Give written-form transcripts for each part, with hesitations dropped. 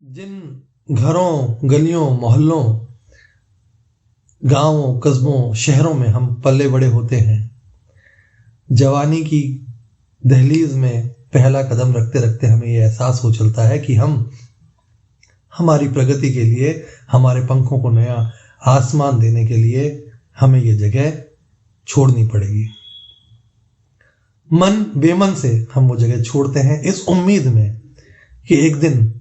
जिन घरों, गलियों, मोहल्लों, गांवों, कस्बों, शहरों में हम पले बड़े होते हैं, जवानी की दहलीज में पहला कदम रखते रखते हमें ये एहसास हो चलता है कि हम हमारी प्रगति के लिए, हमारे पंखों को नया आसमान देने के लिए हमें ये जगह छोड़नी पड़ेगी। मन बेमन से हम वो जगह छोड़ते हैं इस उम्मीद में कि एक दिन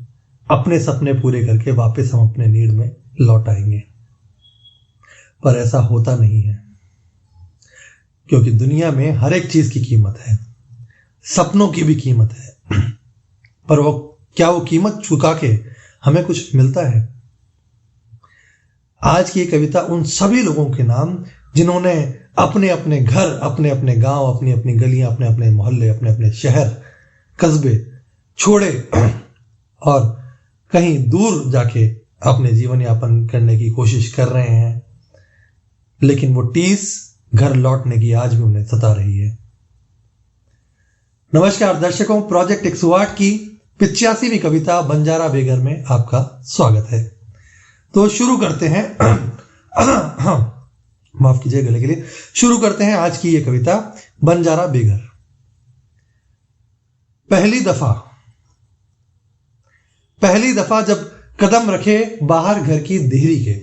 अपने सपने पूरे करके वापस हम अपने नीड में लौट आएंगे, पर ऐसा होता नहीं है, क्योंकि दुनिया में हर एक चीज की कीमत है, सपनों की भी कीमत है, पर वो कीमत चुका के हमें कुछ मिलता है। आज की कविता उन सभी लोगों के नाम जिन्होंने अपने अपने घर, अपने अपने गांव, अपनी अपनी गलियां, अपने अपने मोहल्ले, अपने अपने शहर, कस्बे छोड़े और कहीं दूर जाके अपने जीवन यापन करने की कोशिश कर रहे हैं, लेकिन वो टीस घर लौटने की आज भी उन्हें सता रही है। नमस्कार दर्शकों, प्रोजेक्ट 108 की 85वीं कविता बंजारा बेघर में आपका स्वागत है। तो शुरू करते हैं माफ कीजिए गले के लिए। शुरू करते हैं आज की ये कविता बंजारा बेघर। पहली दफा जब कदम रखे बाहर घर की देहरी के,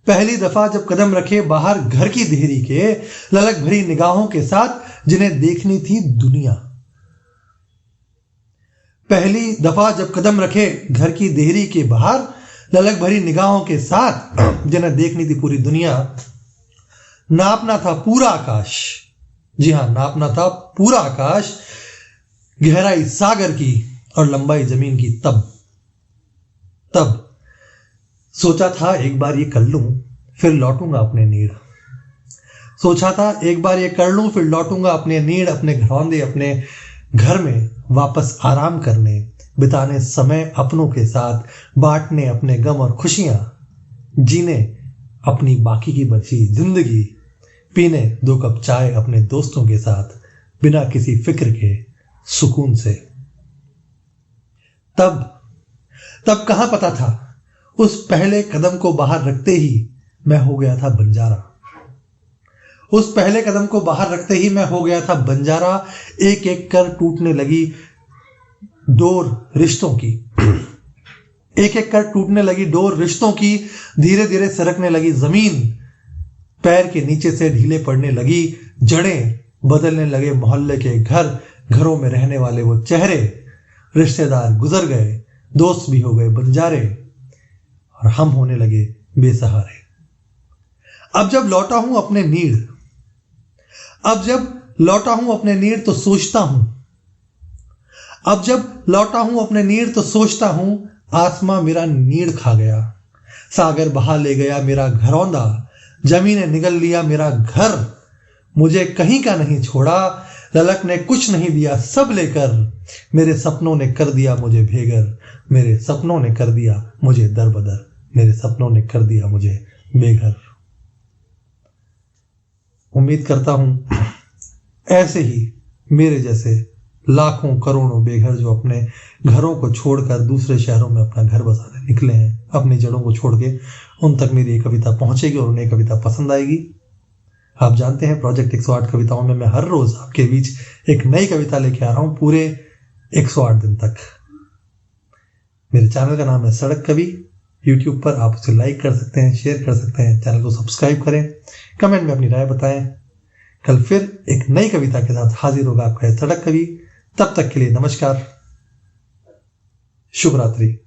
पहली दफा जब कदम रखे बाहर घर की देहरी के, ललक भरी निगाहों के साथ जिन्हें देखनी थी दुनिया। पहली दफा जब कदम रखे घर की देहरी के बाहर, ललक भरी निगाहों के साथ जिन्हें देखनी थी पूरी दुनिया। नापना था पूरा आकाश, जी हां, नापना था पूरा आकाश, गहराई सागर की और लंबाई जमीन की। तब सोचा था एक बार ये कर लूं फिर लौटूंगा अपने नीड़। सोचा था एक बार ये कर लूं फिर लौटूंगा अपने नीड़, अपने घरौंदे, अपने घर में वापस आराम करने, बिताने समय अपनों के साथ, बांटने अपने गम और खुशियां, जीने अपनी बाकी की बची जिंदगी, पीने 2 कप चाय अपने दोस्तों के साथ बिना किसी फिक्र के सुकून से। तब कहां पता था, उस पहले कदम को बाहर रखते ही मैं हो गया था बंजारा। उस पहले कदम को बाहर रखते ही मैं हो गया था बंजारा। एक एक कर टूटने लगी डोर रिश्तों की, एक एक कर टूटने लगी डोर रिश्तों की, धीरे धीरे सरकने लगी जमीन, पैर के नीचे से ढीले पड़ने लगी जड़ें, बदलने लगे मोहल्ले के घर, घरों में रहने वाले वो चेहरे, रिश्तेदार गुजर गए, दोस्त भी हो गए बंजारे, और हम होने लगे बेसहारे। अब जब लौटा हूं अपने नीड़ तो सोचता हूं, अब जब लौटा हूं अपने नीड़ तो सोचता हूं, आसमां मेरा नीड़ खा गया, सागर बहा ले गया मेरा घरौंदा, जमीन ने निगल लिया मेरा घर, मुझे कहीं का नहीं छोड़ा, ललक ने कुछ नहीं दिया सब लेकर, मेरे सपनों ने कर दिया मुझे बेघर, मेरे सपनों ने कर दिया मुझे दरबदर, मेरे सपनों ने कर दिया मुझे बेघर। उम्मीद करता हूं ऐसे ही मेरे जैसे लाखों करोड़ों बेघर जो अपने घरों को छोड़कर दूसरे शहरों में अपना घर बसाने निकले हैं, अपनी जड़ों को छोड़ के, उन तक मेरी ये कविता पहुंचेगी और उन्हें कविता पसंद आएगी। आप जानते हैं प्रोजेक्ट 108 कविताओं में मैं हर रोज आपके बीच एक नई कविता लेके आ रहा हूं पूरे 108 दिन तक। मेरे चैनल का नाम है सड़क कवि। यूट्यूब पर आप उसे लाइक कर सकते हैं, शेयर कर सकते हैं, चैनल को सब्सक्राइब करें, कमेंट में अपनी राय बताएं। कल फिर एक नई कविता के साथ हाजिर होगा आपका सड़क कवि। तब तक के लिए नमस्कार, शुभ रात्रि।